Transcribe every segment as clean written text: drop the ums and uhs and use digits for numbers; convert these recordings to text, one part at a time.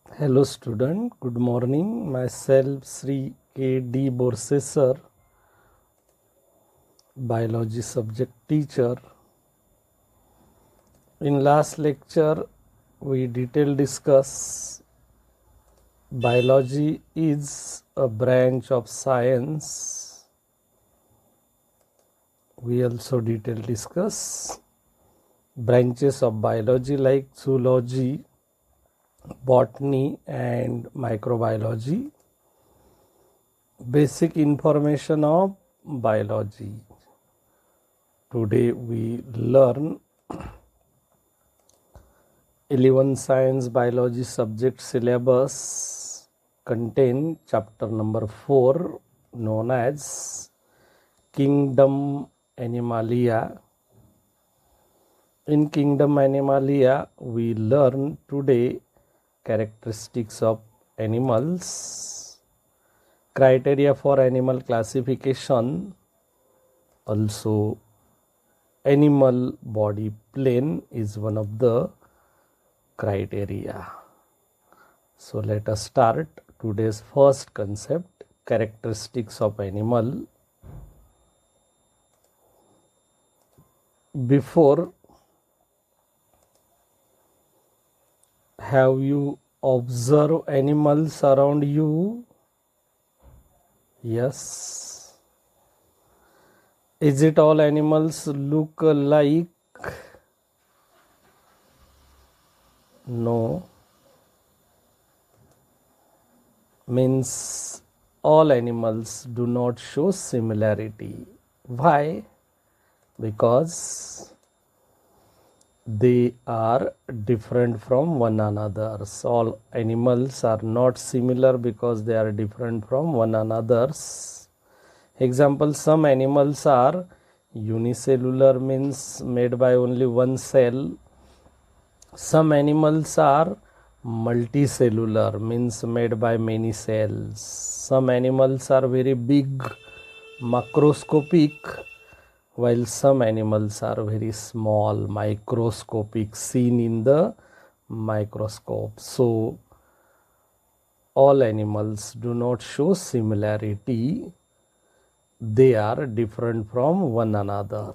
Hello student, good morning. Myself Sri K.D. Borse sir, biology subject teacher. In last lecture, we detail discuss biology is a branch of science. We also detail discuss branches of biology like zoology, botany and microbiology. Basic information of biology. Today we learn 11 science biology subject syllabus contain chapter number 4 known as Kingdom Animalia. In Kingdom Animalia we learn today characteristics of animals, criteria for animal classification, also animal body plan is one of the criteria. So let us start today's first concept, characteristics of animal. Before, have you observed animals around you? Yes. Is it all animals look alike? No. Means all animals do not show similarity. Why? Because they are different from one another. So all animals are not similar because they are different from one another. Example, some animals are unicellular, means made by only one cell. Some animals are multicellular, means made by many cells. Some animals are very big, macroscopic, while some animals are very small, microscopic, seen in the microscope. So all animals do not show similarity. They are different from one another.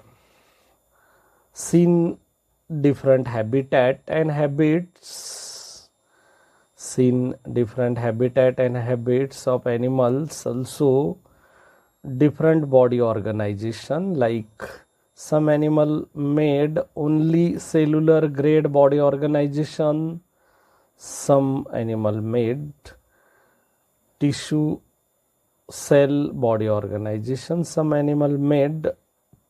Seen different habitat and habits. Seen different habitat and habits of animals, also different body organization, like some animal made only cellular grade body organization, some animal made tissue cell body organization, some animal made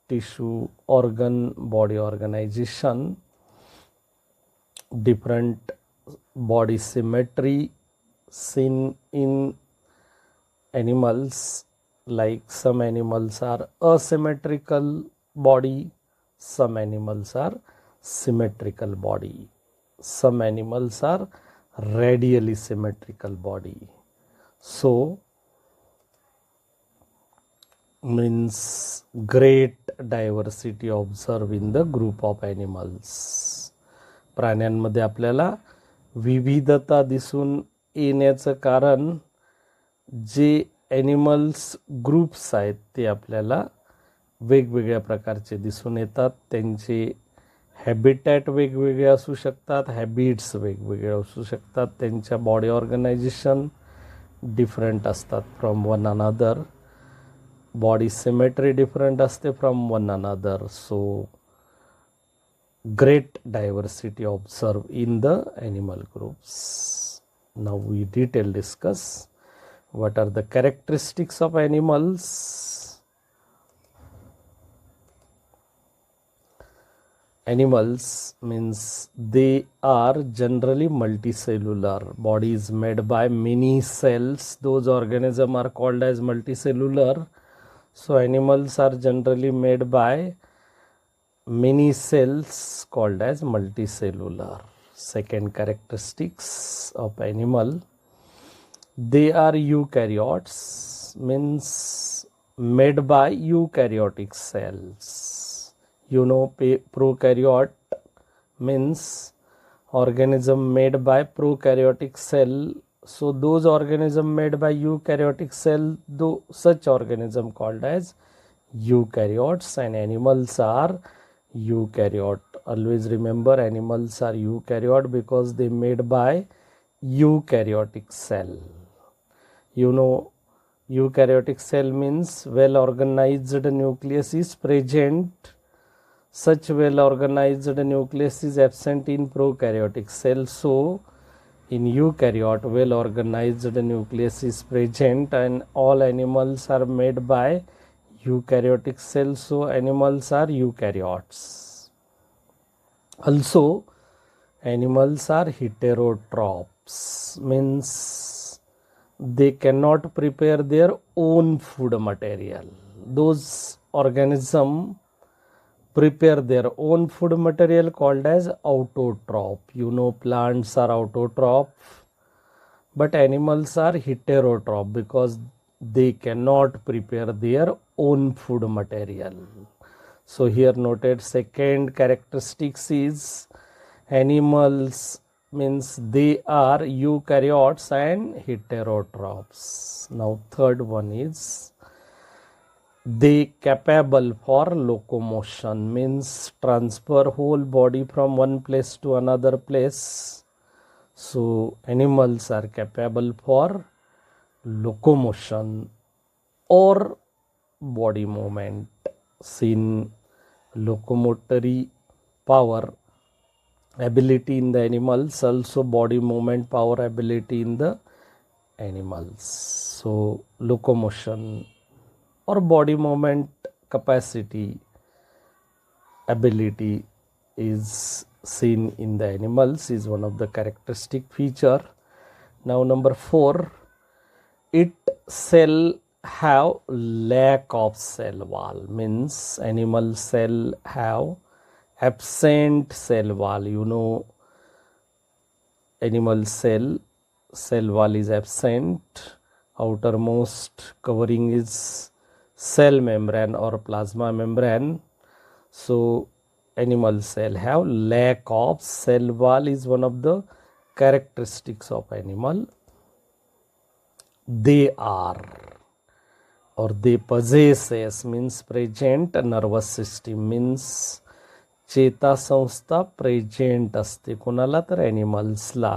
tissue organ body organization, different body symmetry seen in animals, like some animals are asymmetrical body, some animals are symmetrical body, some animals are radially symmetrical body. So means great diversity observed in the group of animals. प्राण्यांमध्ये आपल्याला विविधता दिसून येण्याचं कारण जे animals groups आहेत ते आपल्याला वेगवेगळ्या प्रकारचे दिसून येतात. त्यांचे हॅबिटॅट वेगवेगळे असू शकतात, हॅबिट्स वेगवेगळे असू शकतात, त्यांच्या बॉडी ऑर्गनायझेशन डिफरंट असतात from one another, body symmetry different असते from one another. So great diversity observed in the animal groups. Now we detail discuss what are the characteristics of animals. Animals means they are generally multicellular. Body is made by many cells. Those organisms are called as multicellular. So animals are generally made by many cells called as multicellular. Second characteristics of animal, they are eukaryotes, means made by eukaryotic cells. You know, prokaryote means organism made by prokaryotic cell. So those organism made by eukaryotic cell, such organism called as eukaryotes, and animals are eukaryote. Always remember, animals are eukaryote because they made by eukaryotic cell. You know, eukaryotic cell means well organized nucleus is present. Such well organized nucleus is absent in prokaryotic cell. So in eukaryote, well organized nucleus is present, and all animals are made by eukaryotic cells. So animals are eukaryotes. Also, animals are heterotrophs, means they cannot prepare their own food material. Those organisms prepare their own food material called as autotroph. You know, plants are autotroph, but animals are heterotroph because they cannot prepare their own food material. So here noted second characteristics is animals means they are eukaryotes and heterotrophs. Now third one is they capable for locomotion, means transfer whole body from one place to another place. So animals are capable for locomotion or body movement. Seen locomotory power ability in the animals, also body movement power ability in the animals. So locomotion or body movement capacity ability is seen in the animals, is one of the characteristic feature. Now number 4, it cell have lack of cell wall, means animal cell have absent cell wall. You know, animal cell wall is absent. Outermost covering is cell membrane or plasma membrane. So animal cell have lack of cell wall is one of the characteristics of animal. They are or they possesses means present nervous system, means चेता संस्था present असते कोणाला तर ॲनिमल्सला.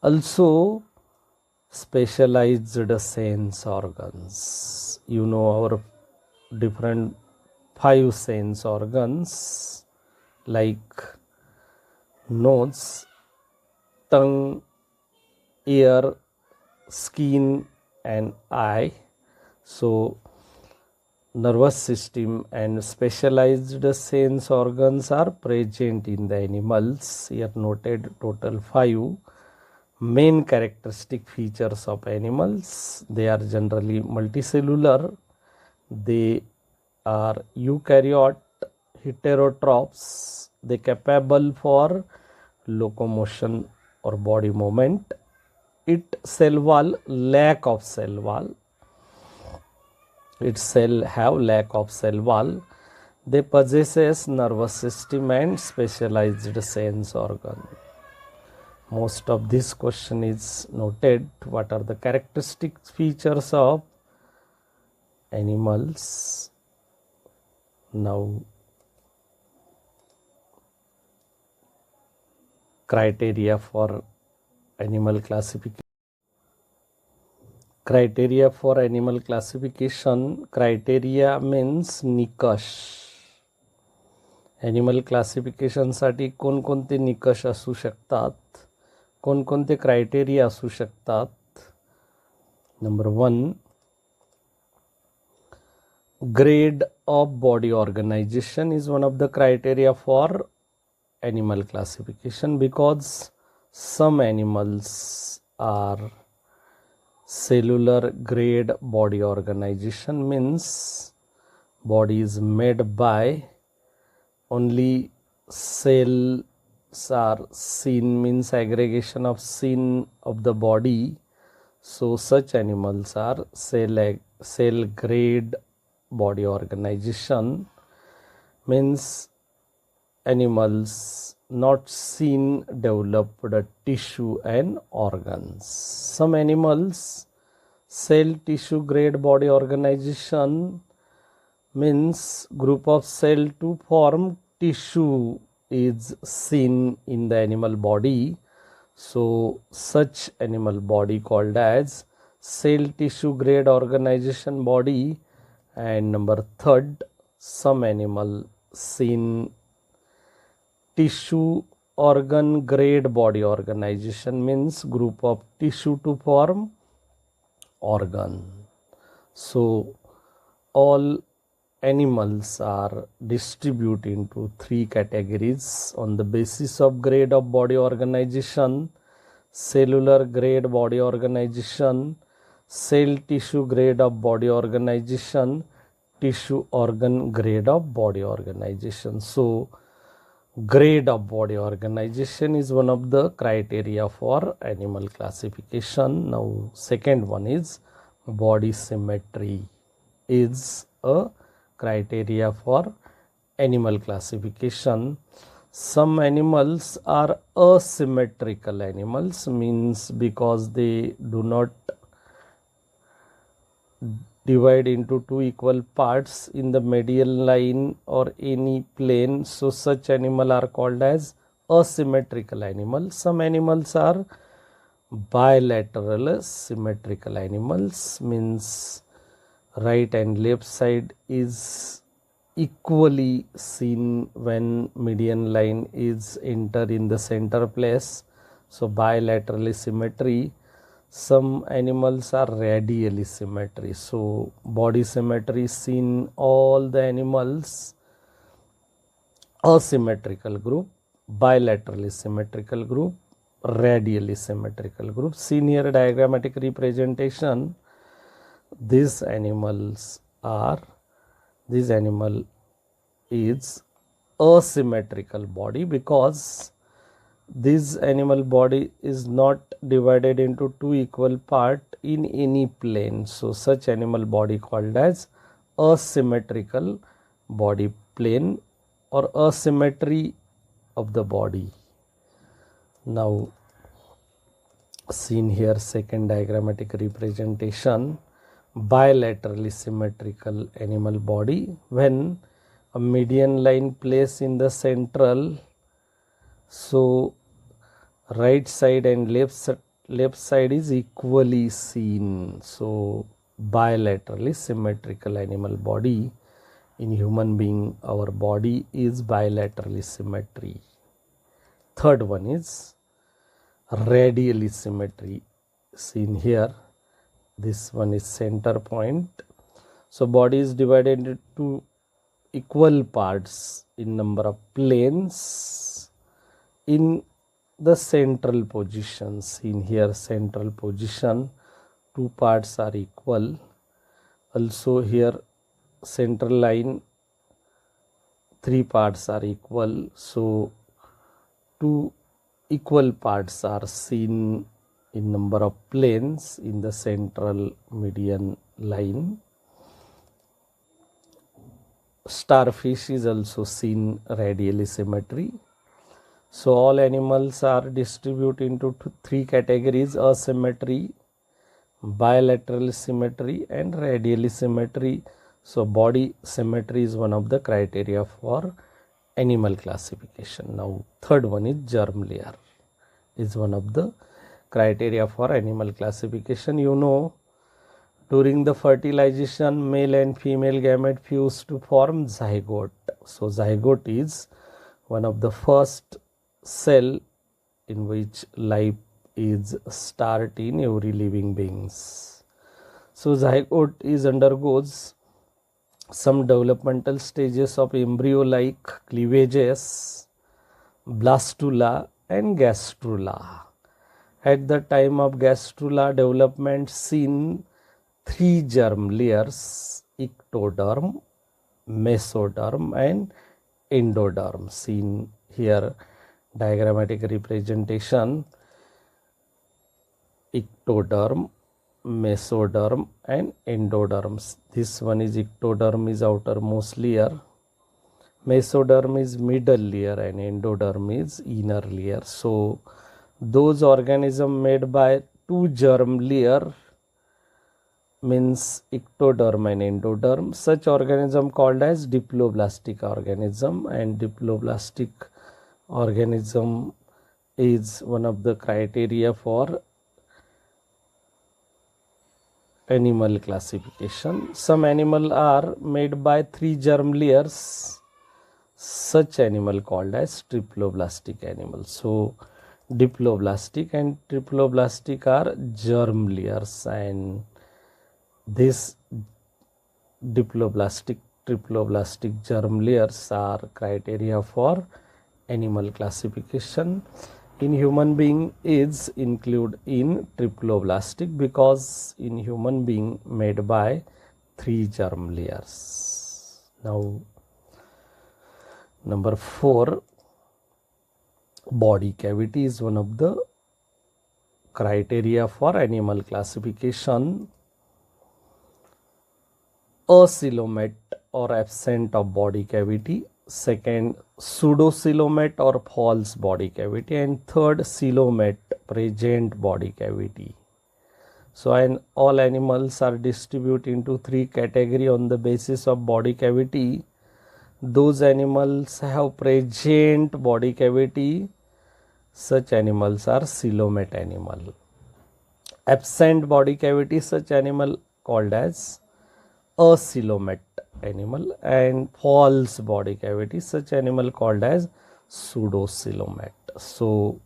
Also specialized sense organs. You know our different 5 sense organs like nose, tongue, ear, skin and eye. So nervous system and specialized sense organs are present in the animals. Here noted total 5 main characteristic features of animals. They are generally multicellular, they are eukaryote, heterotrophs, they capable for locomotion or body movement. It cell wall, lack of cell wall. Its cell have lack of cell wall. They possesses nervous system and specialized sense organ. Most of this question is noted. What are the characteristic features of animals? Now criteria for animal classification. Criteria for animal classification. Criteria means निकष. Animal क्लासिफिकेशनसाठी कोणकोणते निकष असू शकतात, कोणकोणते criteria असू शकतात. Number 1, grade of body organization is one of the criteria for animal classification, because some animals are cellular grade body organization, means body is made by only cells are seen, means aggregation of seen of the body. So such animals are cell grade body organization, means animals not seen developed tissue and organs. Some animals cell tissue grade body organization means group of cell to form tissue is seen in the animal body. So such animal body called as cell tissue grade organization body. And number third, some animal seen tissue organ grade body organization means group of tissue to form organ. So all animals are distributed into three categories on the basis of grade of body organization: cellular grade body organization, cell tissue grade of body organization, tissue organ grade of body organization. So grade of body organization is one of the criteria for animal classification. Now second one is body symmetry is a criteria for animal classification. Some animals are asymmetrical animals, means because they do not divide into two equal parts in the medial line or any plane. So such animal are called as asymmetrical animals. Some animals are bilateral symmetrical animals, means right and left side is equally seen when median line is enter in the center place. So bilaterally symmetry. Some animals are radially symmetry. So body symmetry is seen all the animals. Asymmetrical group, bilaterally symmetrical group, radially symmetrical group. Seen here diagrammatic representation. This animal is asymmetrical body because this animal body is not divided into two equal part in any plane. So such animal body called as asymmetrical body plane or asymmetry of the body. Now seen here second diagrammatic representation, bilaterally symmetrical animal body when a median line placed in the central. So right side and left side is equally seen. So bilaterally symmetrical animal body. In human being, our body is bilaterally symmetry. Third one is radially symmetry, seen here. This one is center point. So body is divided into equal parts in number of planes in the central positions. In here central position, two parts are equal. Also here central line, three parts are equal. So two equal parts are seen in number of planes in the central median line. Starfish is also seen radially symmetry. So all animals are distributed into three categories: asymmetry, bilateral symmetry and radially symmetry. So body symmetry is one of the criteria for animal classification. Now third one is germ layer is one of the criteria for animal classification. You know, during the fertilization, male and female gamete fuse to form zygote. So zygote is one of the first cell in which life is start in every living beings. So zygote is undergoes some developmental stages of embryo like cleavages, blastula and gastrula. At the time of gastrula development, seen three germ layers: ectoderm, mesoderm and endoderm. Seen here diagrammatic representation: ectoderm, mesoderm and endoderms. This one is ectoderm is outermost layer. Mesoderm is middle layer and endoderm is inner layer. So those organisms made by two germ layer means ectoderm and endoderm. Such organism called as diploblastic organism, and diploblastic organism is one of the criteria for animal classification. Some animal are made by three germ layers. Such animal called as triploblastic animal. So diploblastic and triploblastic are germ layers, and this diploblastic triploblastic germ layers are criteria for animal classification. In human being is include in triploblastic because in human being made by three germ layers. Now number 4, body cavity is one of the criteria for animal classification. Acoelomate or absent of body cavity, second pseudocoelomate or false body cavity, and third coelomate present body cavity. So all animals are distributed into three categories on the basis of body cavity. Those animals have present body cavity, such animals are coelomate animal. Absent body cavity, such animal called as acoelomate animal, and false body cavity, such animal called as pseudocoelomate. So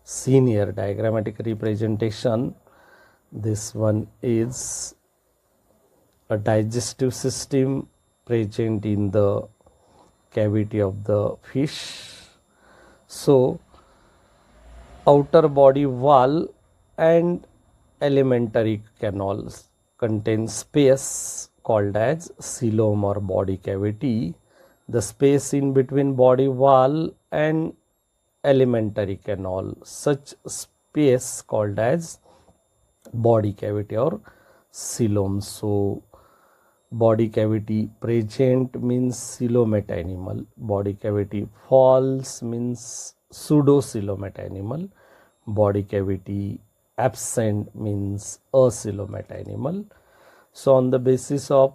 seen here diagrammatic representation, this one is a digestive system present in the cavity of the fish. So outer body wall and alimentary canals contain space called as coelom or body cavity. The space in between body wall and alimentary canal, such space called as body cavity or coelom. So body cavity present means coelomate animal, body cavity false means pseudocoelomate animal, body cavity absent means acoelomate animal. So on the basis of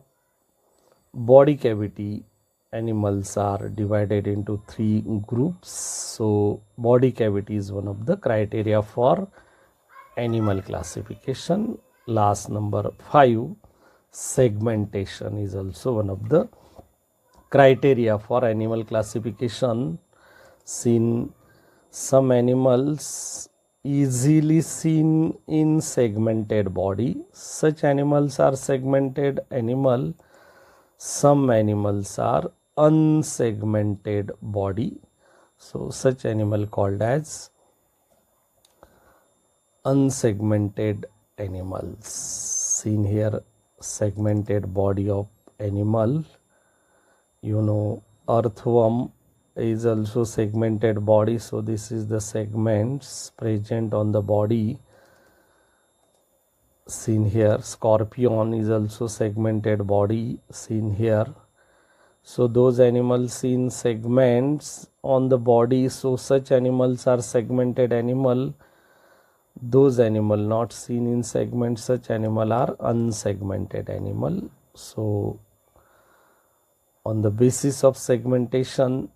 body cavity, animals are divided into three groups. So body cavity is one of the criteria for animal classification. Last number 5, segmentation is also one of the criteria for animal classification. Seen some animals easily seen in segmented body, such animals are segmented animal. Some animals are unsegmented body, so such animal called as unsegmented animals. Seen here segmented body of animal, earthworm is also segmented body, so this is the segments present on the body. Seen here scorpion is also segmented body, seen here. So those animals in segments on the body, so such animals are segmented animal. Those animal not seen in segments, such animal are unsegmented animal. So on the basis of segmentation,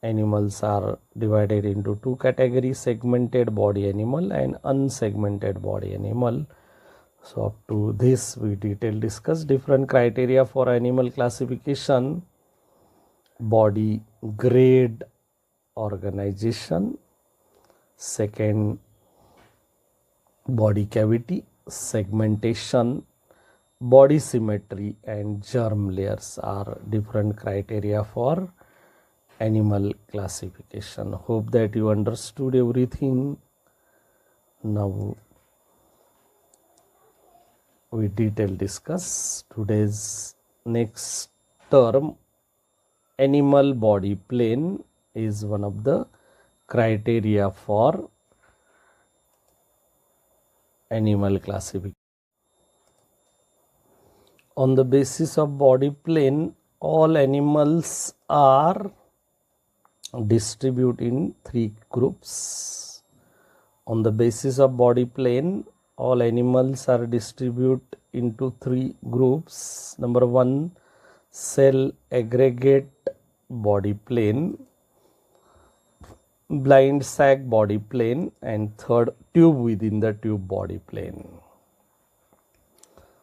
animals are divided into two categories: segmented body animal and unsegmented body animal. So up to this we detail discuss different criteria for animal classification: body grade organization, second body cavity, segmentation, body symmetry, and germ layers are different criteria for animal classification. Hope that you understood everything. Now we detail discuss today's next term. Animal body plane is one of the criteria for animal classification. On the basis of body plane, all animals are distributed in three groups. On the basis of body plane, all animals are distributed into three groups. Number one, cell aggregate body plane, blind sac body plane, and third, tube within the tube body plane.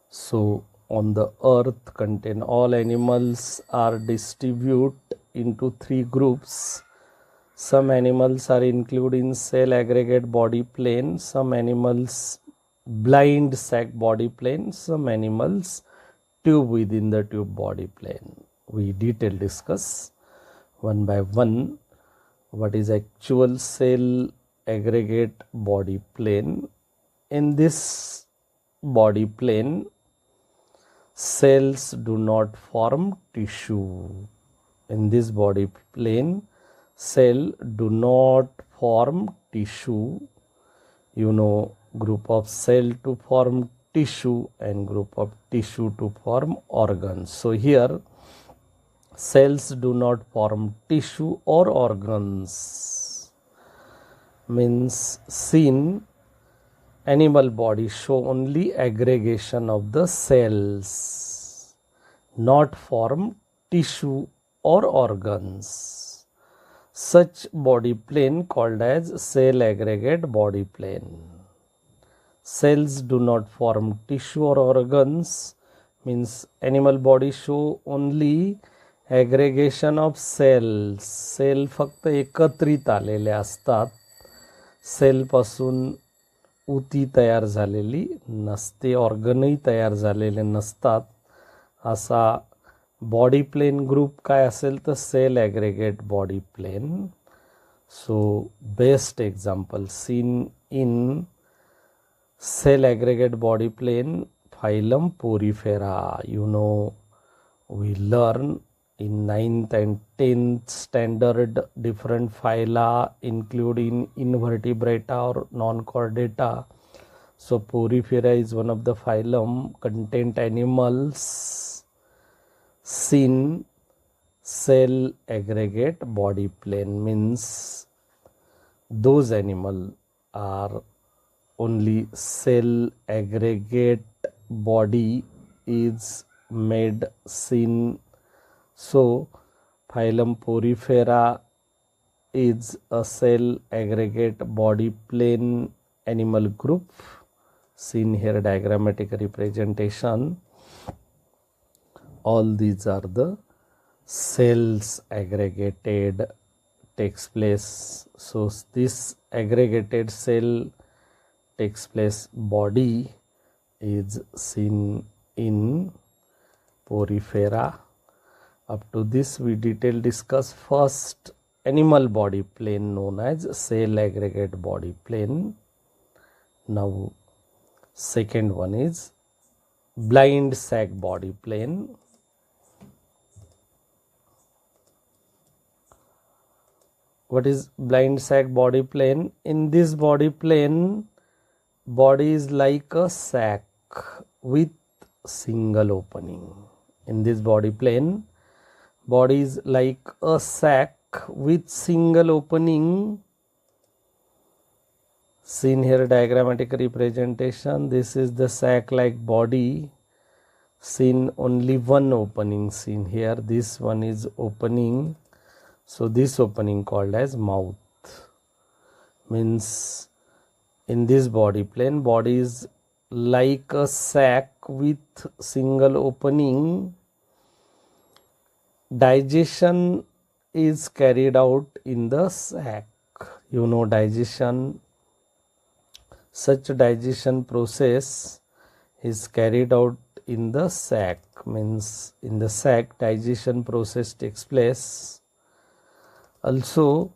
So on the earth contain all animals are distributed into three groups. Some animals are included in cell aggregate body plane, some animals blind sac body plane, some animals tube within the tube body plane. We detail discuss one by one what is actual cell aggregate body plane. In this body plane, cells do not form tissue. In this body plane, cell do not form tissue. You know, group of cell to form tissue and group of tissue to form organs. So here cells do not form tissue or organs. Means seen animal body show only aggregation of the cells, not form tissue or organs. Such body plane called as cell aggregate body plane. Cells do not form tissue or organs means animal body show only aggregation of cells. Cell फक्त एकत्रित आलेले असतात, सेलपासून ऊती तयार झालेली नसते, ऑर्गनही तयार झालेले नसतात. असा बॉडी प्लेन ग्रुप काय असेल तर cell aggregate body plan. So best example seen in cell aggregate body plan phylum porifera. You know we learn in 9th and 10th standard different phyla including invertebrata or non-chordata. So porifera is one of the phylum contained animals seen cell aggregate body plane means those animal are only cell aggregate body is made seen. So phylum porifera is a cell aggregate body plane animal group, seen here diagrammatic representation. All these are the cells aggregated takes place. So this aggregated cell takes place body is seen in porifera. Up to this we detail discuss first animal body plane known as cell aggregate body plane. Now second one is blind sac body plane. What is blind sac body plane? In this body plane, body is like a sac with single opening. In this body plane, body is like a sac with single opening, seen here diagrammatic representation. This is the sac like body, seen only one opening seen here. This one is opening, so this opening called as mouth. Means in this body plane, body is like a sac with single opening. Digestion is carried out in the sac. You know digestion, such digestion process is carried out in the sac. Means in the sac digestion process takes place. Also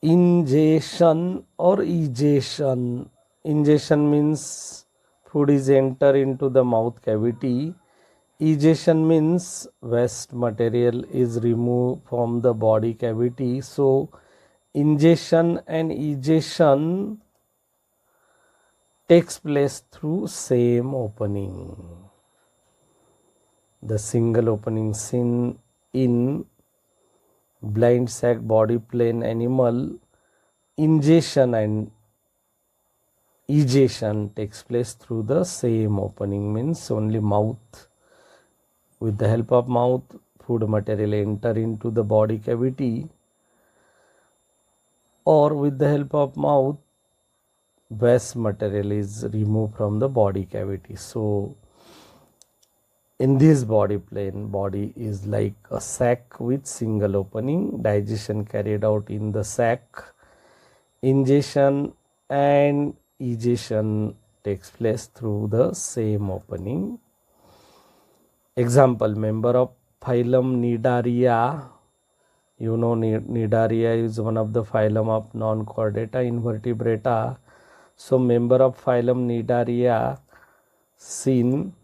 ingestion or egestion. Ingestion means food is enter into the mouth cavity. Egestion means waste material is removed from the body cavity. So ingestion and egestion takes place through same opening. The single opening seen in blind sac body plane animal, ingestion and egestion takes place through the same opening, means only mouth. With the help of mouth, food material enter into the body cavity, or with the help of mouth, waste material is removed from the body cavity. So in this body plane, body is like a sac with single opening, digestion carried out in the sac, ingestion and egestion takes place through the same opening. Example, member of phylum Nidaria. You know, Nidaria is one of the phylum of non-chordata invertebrata. So member of phylum Nidaria seen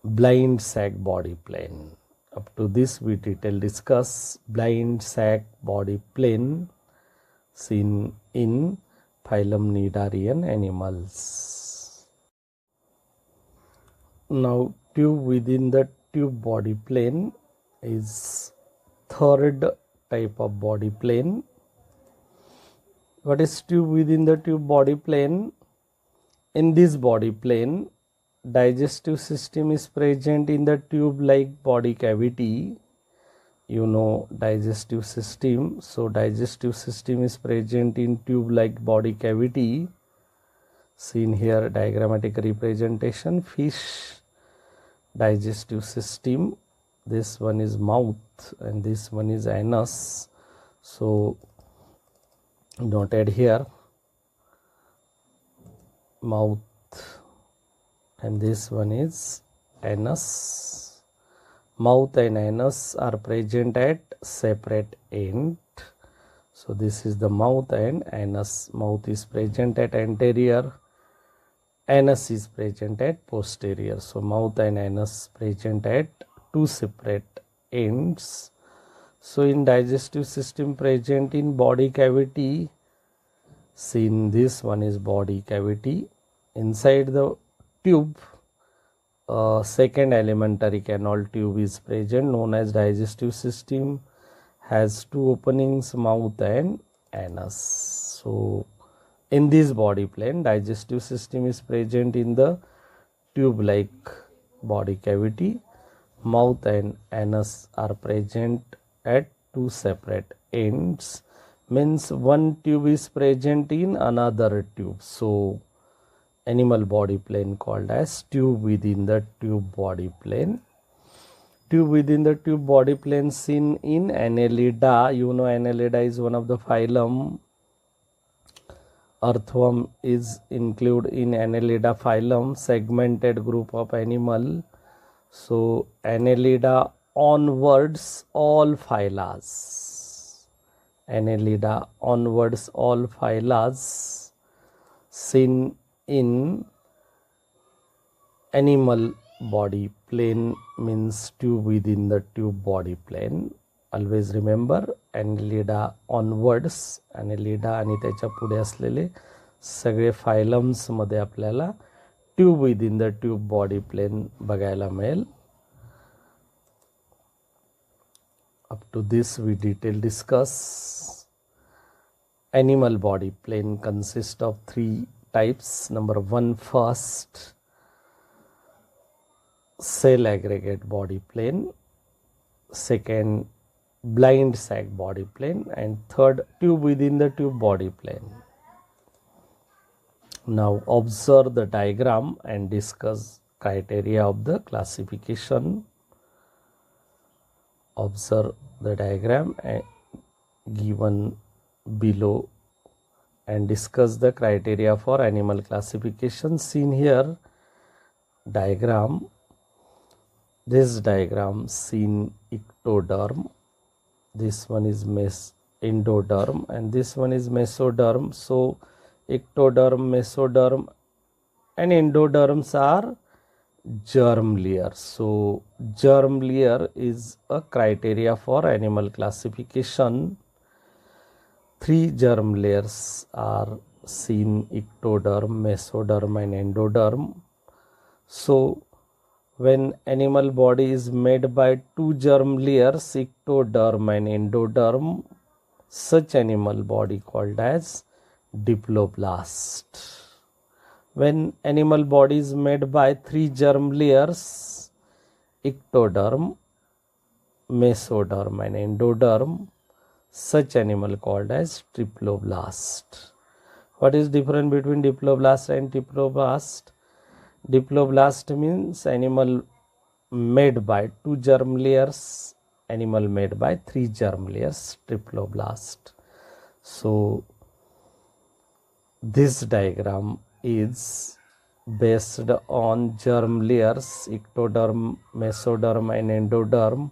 blind sac body plane. Up to this we detail discuss blind sac body plane seen in phylum Nidarian animals. Now tube within the tube body plane is third type of body plane. What is tube within the tube body plane? In this body plane, digestive system is present in the tube like body cavity. You know digestive system. So digestive system is present in tube like body cavity. Seen here diagrammatic representation. Fish digestive system. This one is mouth and this one is anus. So noted here, mouth, and this one is anus. Mouth and anus are present at separate end. So this is the mouth and anus. Mouth is present at anterior, anus is present at posterior. So mouth and anus present at two separate ends. So in digestive system present in body cavity, seen this one is body cavity. Inside the tube, second alimentary canal tube is present, known as digestive system, has two openings, mouth and anus. So in this body plane, digestive system is present in the tube like body cavity. Mouth and anus are present at two separate ends, means one tube is present in another tube. So animal body plane called as tube within the tube body plane. Tube within the tube body plane seen in Annelida. You know Annelida is one of the phylum. Earthworm is included in Annelida phylum, segmented group of animal. So Annelida onwards all phylas. Annelida onwards all phylas seen in animal body plane, means tube within the tube body plane. Always remember Annelida onwards, Annelida आणि त्याच्या पुढे असलेले सगळे phylums मध्ये आपल्याला tube within the tube body plan बघायला मिळेल. Up to this we detail discuss. Animal body plane consists of three types. Number one, first, cell aggregate body plane. Second, blind sac body plane, and third, tube within the tube body plane. Now observe the diagram and discuss criteria of the classification. Observe the diagram given below and discuss the criteria for animal classification. Seen here diagram. This diagram seen ectoderm. This one is endoderm and this one is mesoderm. So ectoderm, mesoderm and endoderms are germ layer. So germ layer is a criteria for animal classification. Three germ layers are seen: ectoderm, mesoderm and endoderm. So When animal body is made by two germ layers, ectoderm and endoderm, such animal body called as diploblast. When animal body is made by three germ layers, ectoderm, mesoderm and endoderm, such animal called as triploblast. What is difference between diploblast and triploblast? Diploblast means animal made by two germ layers, animal made by three germ layers, triploblast. So this diagram is based on germ layers, ectoderm, mesoderm and endoderm.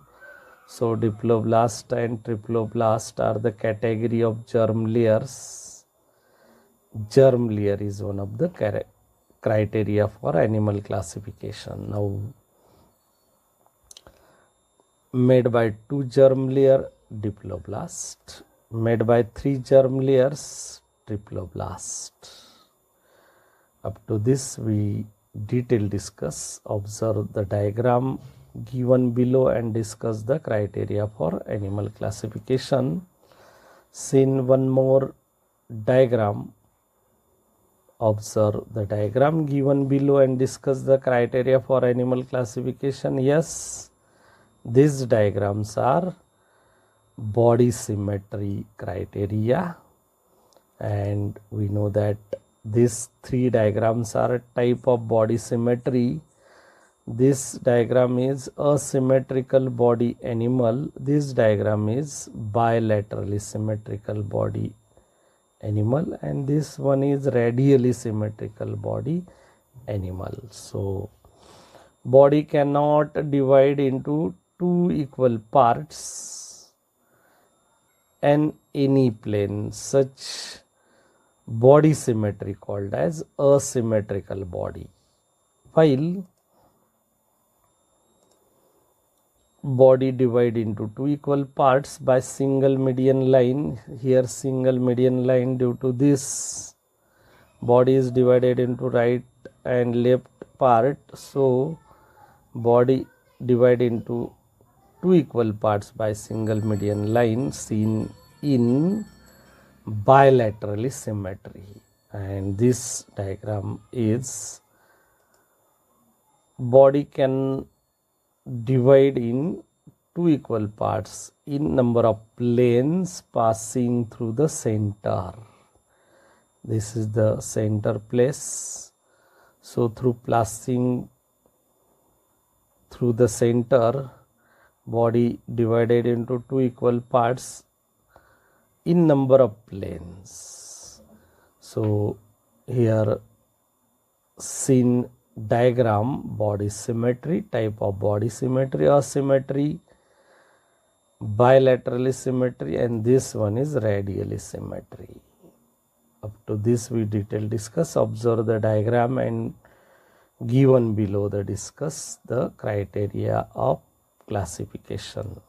So diploblast and triploblast are the category of germ layers. Germ layer is one of the criteria for animal classification. Now, made by two germ layer, diploblast. Made by three germ layers, triploblast. Up to this we detail discuss, observe the diagram given below and discuss the criteria for animal classification. Seen one more diagram, observe the diagram given below and discuss the criteria for animal classification. Yes, these diagrams are body symmetry criteria, and we know that these three diagrams are a type of body symmetry. This diagram is asymmetrical body animal. This diagram is bilaterally symmetrical body animal, and this one is radially symmetrical body animal. So body cannot divide into two equal parts and any plane. Such body symmetry called as asymmetrical body. While body divide into two equal parts by single median line, here single median line, due to this body is divided into right and left part, so body divide into two equal parts by single median line seen in bilaterally symmetry, and this diagram is body can divide in two equal parts in number of planes passing through the center. This is the center place. So through passing through the center, body divided into two equal parts in number of planes. So here seen diagram, body symmetry, type of body symmetry, asymmetry, bilaterally symmetry, and this one is radially symmetry. Up to this we detail discuss, observe the diagram and given below the discuss the criteria of classification.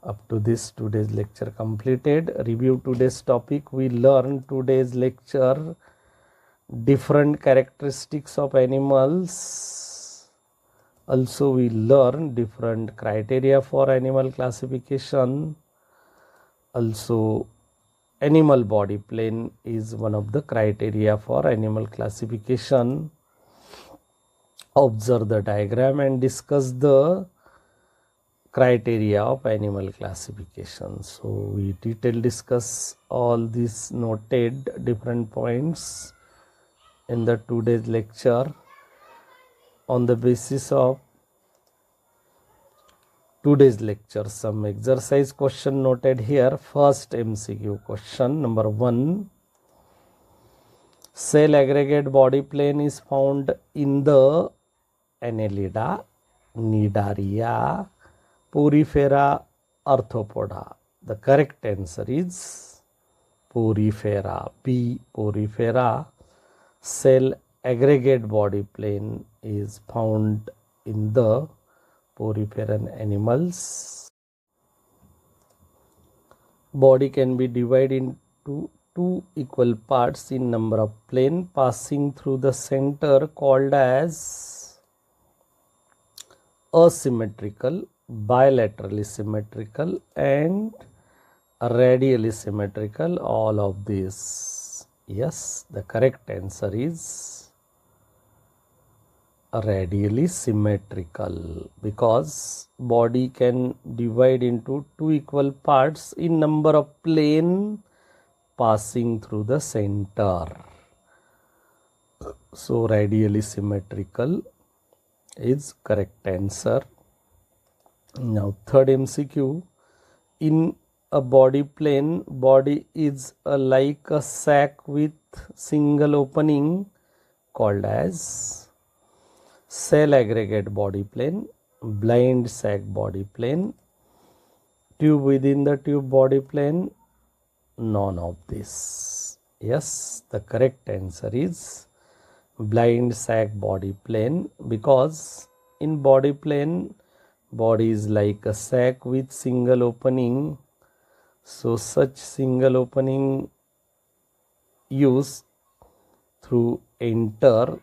Up to this today's lecture completed. Review today's topic. We learned today's lecture different characteristics of animals. Also we learn different criteria for animal classification. Also animal body plane is one of the criteria for animal classification. Observe the diagram and discuss the criteria of animal classification. So we detail discuss all these noted different points in the today's lecture. On the basis of today's lecture, some exercise question noted here. First MCQ question number 1. Cell aggregate body plane is found in the Annelida, Nidaria, Porifera, Arthropoda. The correct answer is Porifera. B. Porifera. Cell aggregate body plane is found in the poriferan animals. Body can be divided into two equal parts in number of plane passing through the center called as asymmetrical, bilaterally symmetrical, and radially symmetrical, all of these. Yes, the correct answer is radially symmetrical, because body can divide into two equal parts in number of plane passing through the center. So radially symmetrical is correct answer. Now third MCQ, in a body plane, body is like a sac with single opening called as cell aggregate body plane, blind sac body plane, tube within the tube body plane, none of this. Yes, the correct answer is blind sac body plane, because in body plane, body is like a sac with single opening. So such single opening used through enter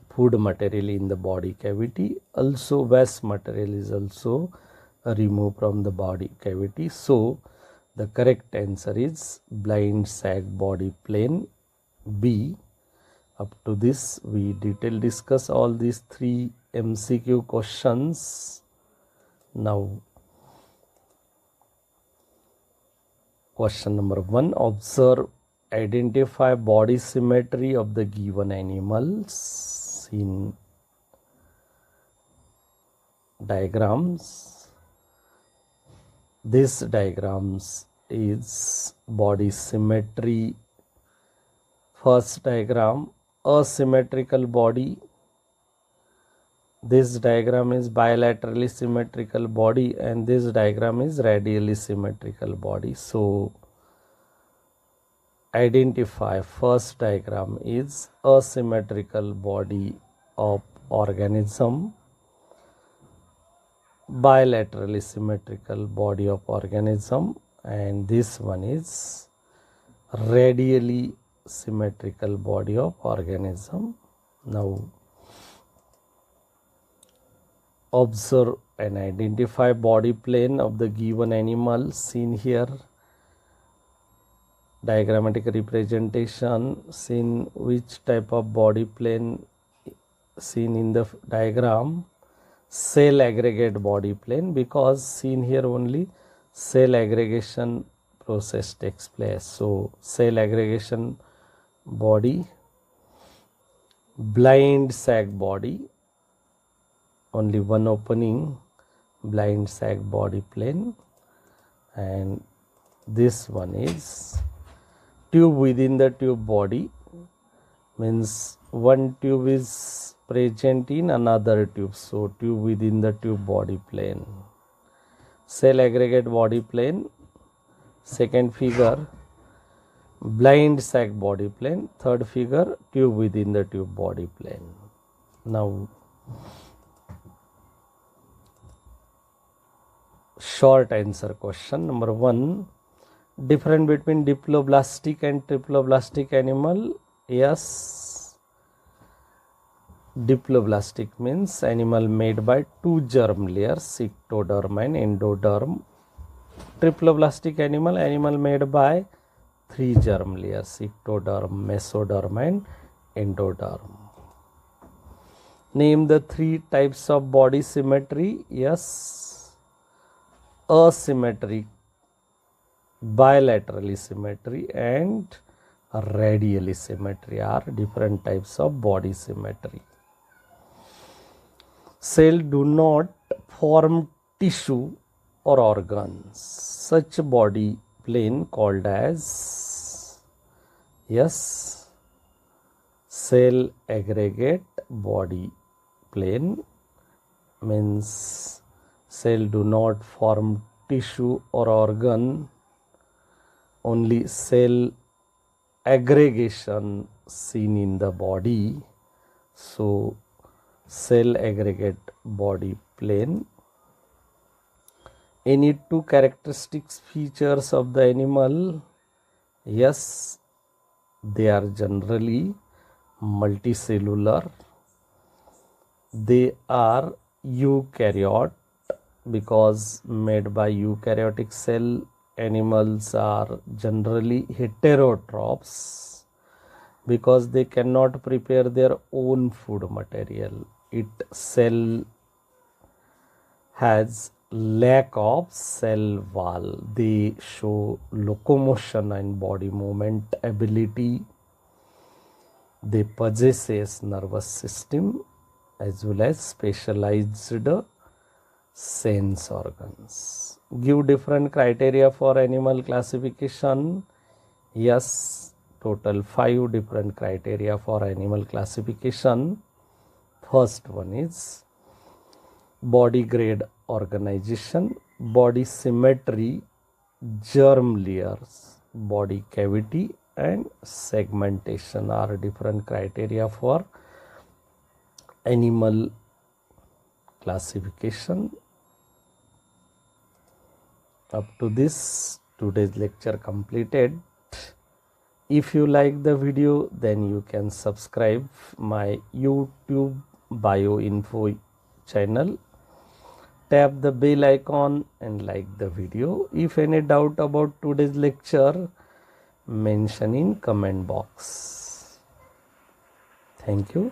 food material in the body cavity. Also waste material is also removed from the body cavity. So the correct answer is blind sac body plane, B. Up to this we detail discuss all these three MCQ questions. Now question number 1, observe, identify body symmetry of the given animals in diagrams. This diagrams is body symmetry. First diagram, asymmetrical body. This diagram is bilaterally symmetrical body, and this diagram is radially symmetrical body. So identify, first diagram is asymmetrical body of organism, bilaterally symmetrical body of organism, and this one is radially symmetrical body of organism. Now observe and identify body plane of the given animal seen here. Diagrammatic representation, seen which type of body plane seen in the diagram. Cell aggregate body plane, because seen here only cell aggregation process takes place. So cell aggregation body, blind sac body, only one opening, blind sac body plane, and this one is tube within the tube body, means one tube is present in another tube, so tube within the tube body plane. Cell aggregate body plane, second figure blind sac body plane, third figure tube within the tube body plane. Now short answer question number 1, difference between diploblastic and triploblastic animal. Yes, diploblastic means animal made by two germ layers, ectoderm and endoderm. Triploblastic animal, animal made by three germ layers, ectoderm, mesoderm and endoderm. Name the three types of body symmetry. Yes, asymmetry, bilaterally symmetry and radially symmetry are different types of body symmetry. Cell do not form tissue or organs. Such body plane called as, yes, cell aggregate body plane, means cell do not form tissue or organ, only cell aggregation seen in the body. So cell aggregate body plane. Any two characteristics features of the animal? Yes, they are generally multicellular. They are eukaryote because made by eukaryotic cell. Animals are generally heterotrophs because they cannot prepare their own food material. It cell has lack of cell wall. They show locomotion and body movement ability. They possess nervous system as well as specialized sense organs. Give different criteria for animal classification. Yes, total 5 different criteria for animal classification. First one is body grade organization, body symmetry, germ layers, body cavity and segmentation are different criteria for animal classification. Up to this, today's lecture completed. If you like the video, then you can subscribe my YouTube bioinfo channel. Tap the bell icon and like the video. If any doubt about today's lecture, mention in comment box. Thank you.